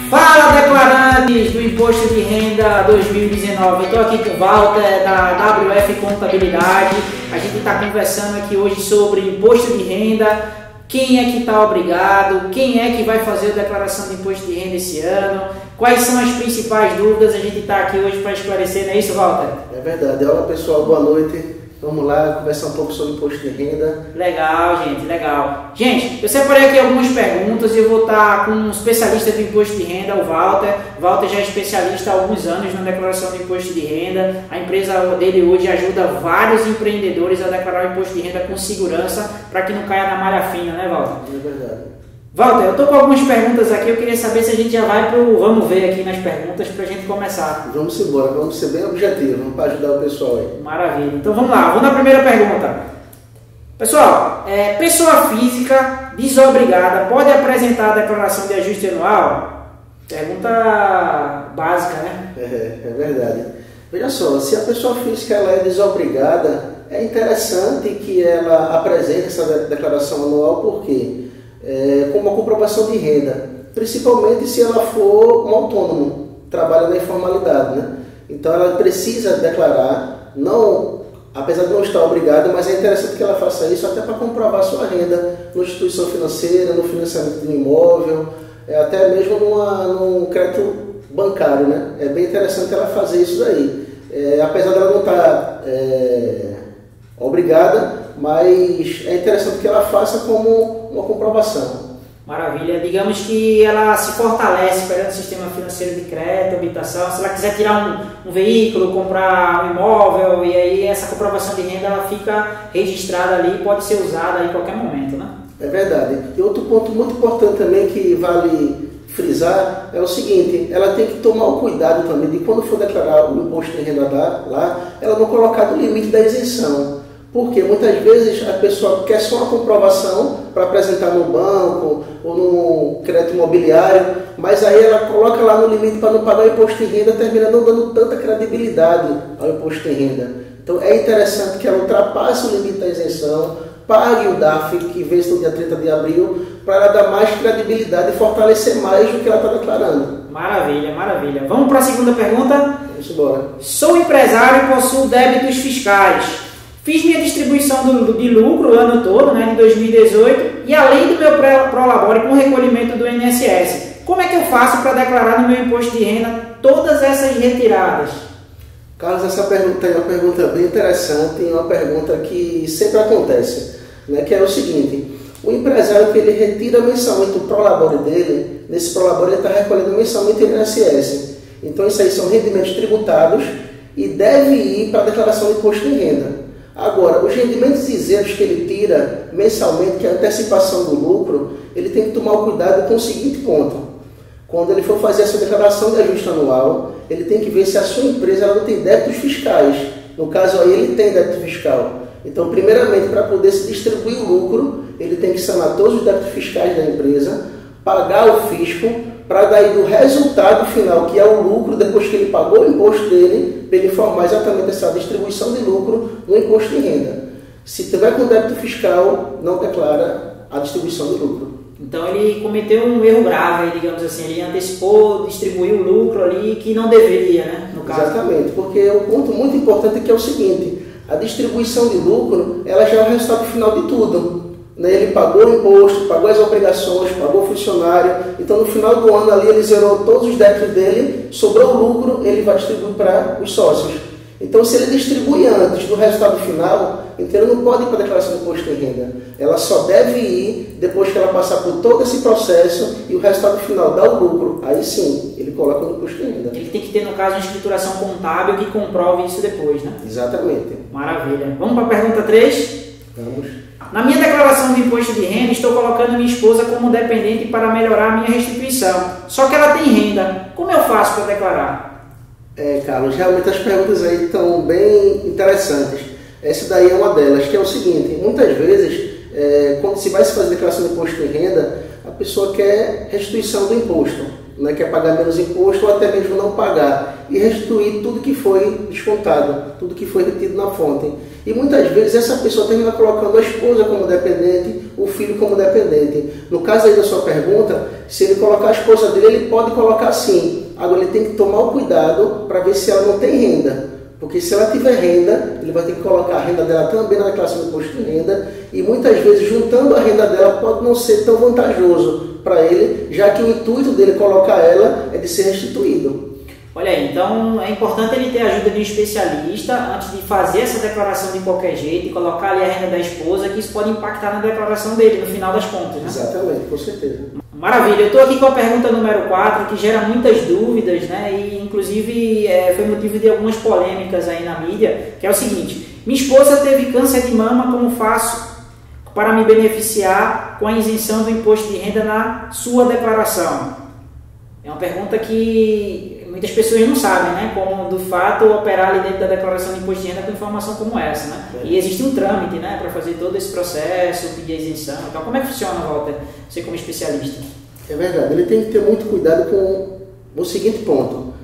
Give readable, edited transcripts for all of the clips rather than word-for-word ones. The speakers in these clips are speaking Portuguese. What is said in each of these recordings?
Fala, declarantes do Imposto de Renda 2019. Eu estou aqui com o Walter da WF Contabilidade. A gente está conversando aqui hoje sobre imposto de renda, quem é que está obrigado, quem é que vai fazer a declaração de imposto de renda esse ano, quais são as principais dúvidas. A gente está aqui hoje para esclarecer, não é isso, Walter? É verdade. Olá, pessoal, boa noite. Vamos lá conversar um pouco sobre imposto de renda. Legal, gente, legal. Gente, eu separei aqui algumas perguntas e eu vou estar com um especialista do imposto de renda, o Walter. O Walter já é especialista há alguns anos na declaração do imposto de renda. A empresa dele hoje ajuda vários empreendedores a declarar o imposto de renda com segurança para que não caia na malha fina, né, Walter? É verdade. Walter, eu estou com algumas perguntas aqui, eu queria saber se a gente já vai para o vamos ver aqui nas perguntas para a gente começar. Vamos embora, vamos ser bem objetivos, para ajudar o pessoal aí. Maravilha, então vamos lá, vamos na primeira pergunta. Pessoal, pessoa física desobrigada pode apresentar a declaração de ajuste anual? Pergunta básica, né? É verdade. Veja só, se a pessoa física ela é desobrigada, é interessante que ela apresente essa declaração anual, porque como uma comprovação de renda, principalmente se ela for um autônomo, trabalha na informalidade, né? Então ela precisa declarar, apesar de não estar obrigada, mas é interessante que ela faça isso até para comprovar sua renda na instituição financeira, no financiamento de um imóvel, até mesmo num crédito bancário, né? É bem interessante ela fazer isso daí. Apesar dela não estar obrigada, mas é interessante que ela faça como uma comprovação. Maravilha. Digamos que ela se fortalece perante o sistema financeiro de crédito, habitação. Se ela quiser tirar um veículo, comprar um imóvel, e aí essa comprovação de renda ela fica registrada ali e pode ser usada em qualquer momento, né? É verdade. E outro ponto muito importante também que vale frisar é o seguinte: ela tem que tomar o cuidado também de quando for declarar o imposto de renda lá, ela não colocar no limite da isenção. Porque muitas vezes a pessoa quer só uma comprovação para apresentar no banco ou no crédito imobiliário, mas aí ela coloca lá no limite para não pagar o imposto de renda, termina não dando tanta credibilidade ao imposto de renda. Então é interessante que ela ultrapasse o limite da isenção, pague o DARF, que vence no dia 30 de abril, para ela dar mais credibilidade e fortalecer mais o que ela está declarando. Maravilha, maravilha. Vamos para a segunda pergunta? Vamos embora. Sou empresário e possuo débitos fiscais. Fiz minha distribuição de lucro o ano todo, né, de 2018, e além do meu prolabore com recolhimento do INSS. Como é que eu faço para declarar no meu imposto de renda todas essas retiradas? Carlos, essa pergunta é uma pergunta bem interessante e uma pergunta que sempre acontece, né, que é o seguinte: o empresário que ele retira mensalmente o prolabore dele, nesse prolabore ele está recolhendo mensalmente o INSS. Então isso aí são rendimentos tributados e deve ir para a declaração de imposto de renda. Agora, os rendimentos isentos que ele tira mensalmente, que é a antecipação do lucro, ele tem que tomar o cuidado com o seguinte ponto: quando ele for fazer essa declaração de ajuste anual, ele tem que ver se a sua empresa ela não tem débitos fiscais. No caso aí, ele tem débito fiscal. Então, primeiramente, para poder se distribuir o lucro, ele tem que sanar todos os débitos fiscais da empresa, pagar o fisco, para daí do resultado final, que é o lucro, depois que ele pagou o imposto dele, para ele formar exatamente essa distribuição de lucro no imposto de renda. Se tiver com débito fiscal, não declara a distribuição de lucro. Então ele cometeu um erro grave, digamos assim, ele antecipou, distribuiu o lucro ali que não deveria, né? No caso. Exatamente, porque o ponto muito importante é que é o seguinte: a distribuição de lucro, ela já é o resultado final de tudo. Ele pagou o imposto, pagou as obrigações, pagou o funcionário. Então, no final do ano, ali ele zerou todos os débitos dele, sobrou o lucro, ele vai distribuir para os sócios. Então, se ele distribui antes do resultado final, então ele não pode ir para a declaração de imposto de renda. Ela só deve ir depois que ela passar por todo esse processo e o resultado final dá o lucro. Aí sim, ele coloca no imposto de renda. Ele tem que ter, no caso, uma escrituração contábil que comprove isso depois, né? Exatamente. Maravilha. Vamos para a pergunta 3? Vamos. Na minha declaração de imposto de renda, estou colocando minha esposa como dependente para melhorar a minha restituição. Só que ela tem renda. Como eu faço para declarar? Carlos, realmente as perguntas aí estão bem interessantes. Essa daí é uma delas, que é o seguinte: muitas vezes, quando se vai se fazer declaração de imposto de renda, a pessoa quer restituição do imposto. né, quer pagar menos imposto ou até mesmo não pagar e restituir tudo que foi descontado, tudo que foi retido na fonte. E muitas vezes essa pessoa termina colocando a esposa como dependente, o filho como dependente. No caso aí da sua pergunta, se ele colocar a esposa dele, ele pode colocar sim. Agora ele tem que tomar o cuidado para ver se ela não tem renda. Porque se ela tiver renda, ele vai ter que colocar a renda dela também na declaração do imposto de renda e muitas vezes juntando a renda dela pode não ser tão vantajoso para ele, já que o intuito dele colocar ela é de ser restituído. Olha aí, então é importante ele ter a ajuda de um especialista antes de fazer essa declaração de qualquer jeito e colocar ali a renda da esposa, que isso pode impactar na declaração dele, no final das contas, né? Exatamente, com certeza. Maravilha, eu estou aqui com a pergunta número 4, que gera muitas dúvidas, né? E inclusive foi motivo de algumas polêmicas aí na mídia, que é o seguinte: minha esposa teve câncer de mama, como faço para me beneficiar com a isenção do imposto de renda na sua declaração? É uma pergunta que muitas pessoas não sabem, né? Como, do fato, operar ali dentro da declaração de imposto de renda com informação como essa, né? E existe um trâmite, né? Para fazer todo esse processo, pedir a isenção. Então, como é que funciona, Walter? Você como especialista. É verdade. Ele tem que ter muito cuidado com o seguinte ponto.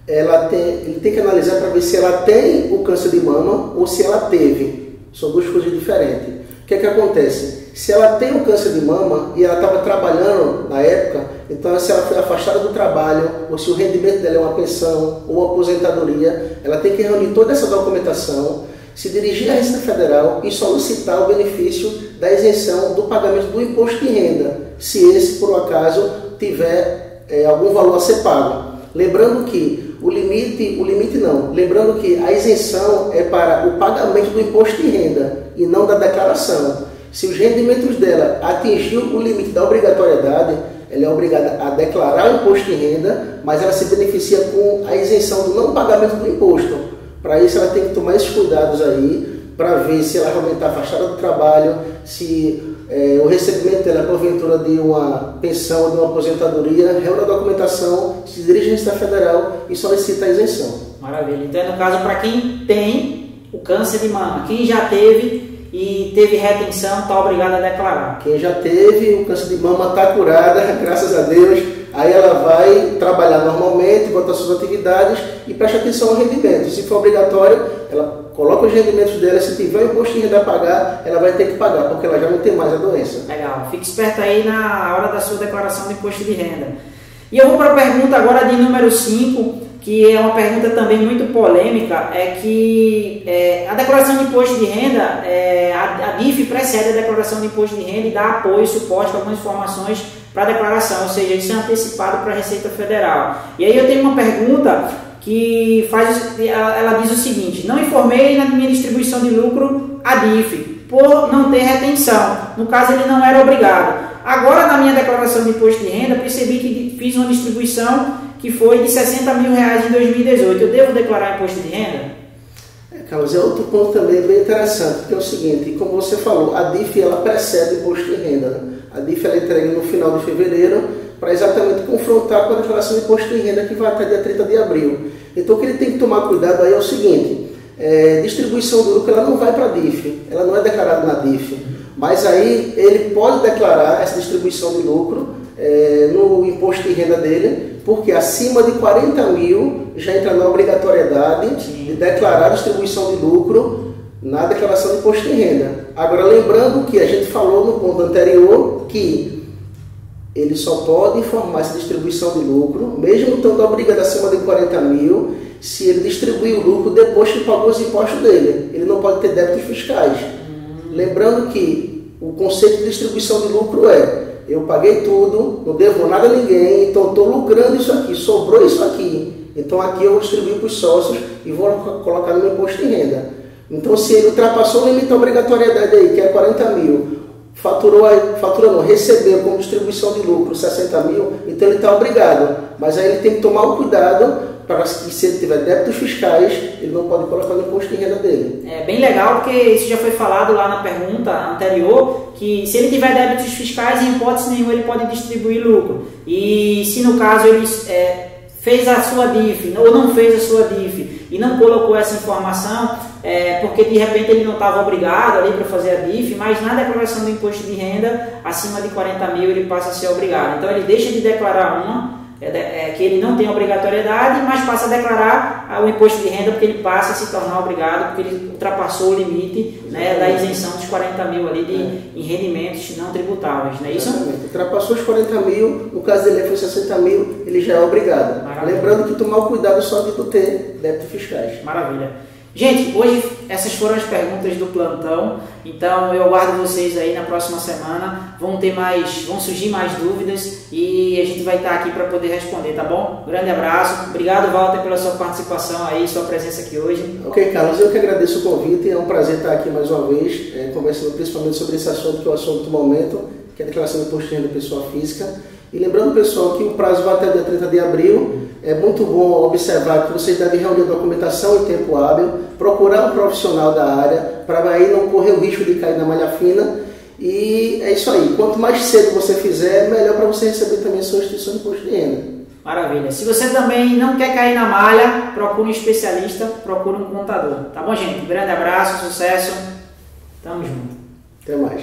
Ele tem que analisar para ver se ela tem o câncer de mama ou se ela teve. São duas coisas diferentes. O que é que acontece? Se ela tem o câncer de mama e ela estava trabalhando na época, então se ela foi afastada do trabalho, ou se o rendimento dela é uma pensão ou aposentadoria, ela tem que reunir toda essa documentação, se dirigir à Receita Federal e solicitar o benefício da isenção do pagamento do imposto de renda, se esse, por um acaso, tiver algum valor a ser pago. Lembrando que lembrando que a isenção é para o pagamento do imposto de renda e não da declaração. Se os rendimentos dela atingir o limite da obrigatoriedade, ela é obrigada a declarar o imposto de renda, mas ela se beneficia com a isenção do não pagamento do imposto. Para isso ela tem que tomar esses cuidados aí, para ver se ela realmente está afastada do trabalho, se o recebimento dela é porventura de uma pensão ou de uma aposentadoria, reúne a documentação, se dirige à Receita Federal e solicita a isenção. Maravilha. Então, no caso, para quem tem o câncer de mama, quem já teve e teve retenção, está obrigado a declarar. Quem já teve o câncer de mama está curada, graças a Deus, aí ela vai trabalhar normalmente, volta às suas atividades e preste atenção ao rendimento. Se for obrigatório, ela coloca os rendimentos dela, se tiver o imposto de renda a pagar, ela vai ter que pagar, porque ela já não tem mais a doença. Legal, fique esperto aí na hora da sua declaração de imposto de renda. E eu vou para a pergunta agora de número 5, que é uma pergunta também muito polêmica, é que a declaração de imposto de renda, a DIF precede a declaração de imposto de renda e dá apoio e suporte para algumas informações para a declaração, ou seja, isso é antecipado para a Receita Federal. E aí eu tenho uma pergunta que ela diz o seguinte: não informei na minha distribuição de lucro a DIF, por não ter retenção. No caso, ele não era obrigado. Agora, na minha declaração de imposto de renda, percebi que fiz uma distribuição que foi de R$60 mil em 2018. Eu devo declarar imposto de renda? Carlos, é outro ponto também bem interessante, porque é o seguinte, como você falou, a DIF ela precede o imposto de renda, né? A DIF ela entrega no final de fevereiro para exatamente confrontar com a declaração de imposto de renda que vai até dia 30 de abril. Então o que ele tem que tomar cuidado aí é o seguinte: distribuição do lucro ela não vai para a DIF, ela não é declarada na DIF, mas aí ele pode declarar essa distribuição de lucro no imposto de renda dele, porque acima de 40 mil já entra na obrigatoriedade de declarar a distribuição de lucro na declaração de imposto de renda. Agora, lembrando que a gente falou no ponto anterior que ele só pode informar essa distribuição de lucro, mesmo estando obrigado acima de 40 mil, se ele distribuir o lucro depois que pagou os impostos dele. Ele não pode ter débitos fiscais. Lembrando que o conceito de distribuição de lucro eu paguei tudo, não devo nada a ninguém, então estou lucrando isso aqui, sobrou isso aqui. Então aqui eu vou distribuir para os sócios e vou colocar no meu imposto de renda. Então se ele ultrapassou o limite da obrigatoriedade aí, que é 40 mil, recebeu como distribuição de lucro 60 mil, então ele está obrigado. Mas aí ele tem que tomar o cuidado para que, se ele tiver débitos fiscais, ele não pode colocar no imposto de renda dele. É bem legal, porque isso já foi falado lá na pergunta anterior, que se ele tiver débitos fiscais, em hipótese nenhuma ele pode distribuir lucro. E se no caso ele fez a sua DIF ou não fez a sua DIF e não colocou essa informação, porque de repente ele não estava obrigado ali para fazer a DIF, mas na declaração do imposto de renda, acima de 40 mil ele passa a ser obrigado. Então ele deixa de declarar uma que ele não tem obrigatoriedade, mas passa a declarar o imposto de renda porque ele passa a se tornar obrigado, porque ele ultrapassou o limite, né, da isenção dos 40 mil ali em rendimentos não tributáveis. Não é isso? Exatamente. Ultrapassou os 40 mil, no caso dele foi 60 mil, ele já é obrigado. Maravilha. Lembrando que tomar o cuidado só de tu ter débitos fiscais. Maravilha. Gente, hoje essas foram as perguntas do plantão, então eu aguardo vocês aí na próxima semana, vão surgir mais dúvidas e a gente vai estar aqui para poder responder, tá bom? Grande abraço, obrigado Walter pela sua participação aí, sua presença aqui hoje. Ok, Carlos, eu que agradeço o convite, é um prazer estar aqui mais uma vez, conversando principalmente sobre esse assunto que é o assunto do momento, que é a declaração de imposto de renda da pessoa física. E lembrando, pessoal, que o prazo vai até o dia 30 de abril. É muito bom observar que vocês devem reunir a documentação em tempo hábil, procurar um profissional da área, para aí não correr o risco de cair na malha fina. E é isso aí. Quanto mais cedo você fizer, melhor para você receber também a sua instituição de imposto de renda. Maravilha. Se você também não quer cair na malha, procure um especialista, procure um contador. Tá bom, gente? Um grande abraço, sucesso. Tamo junto. Até mais.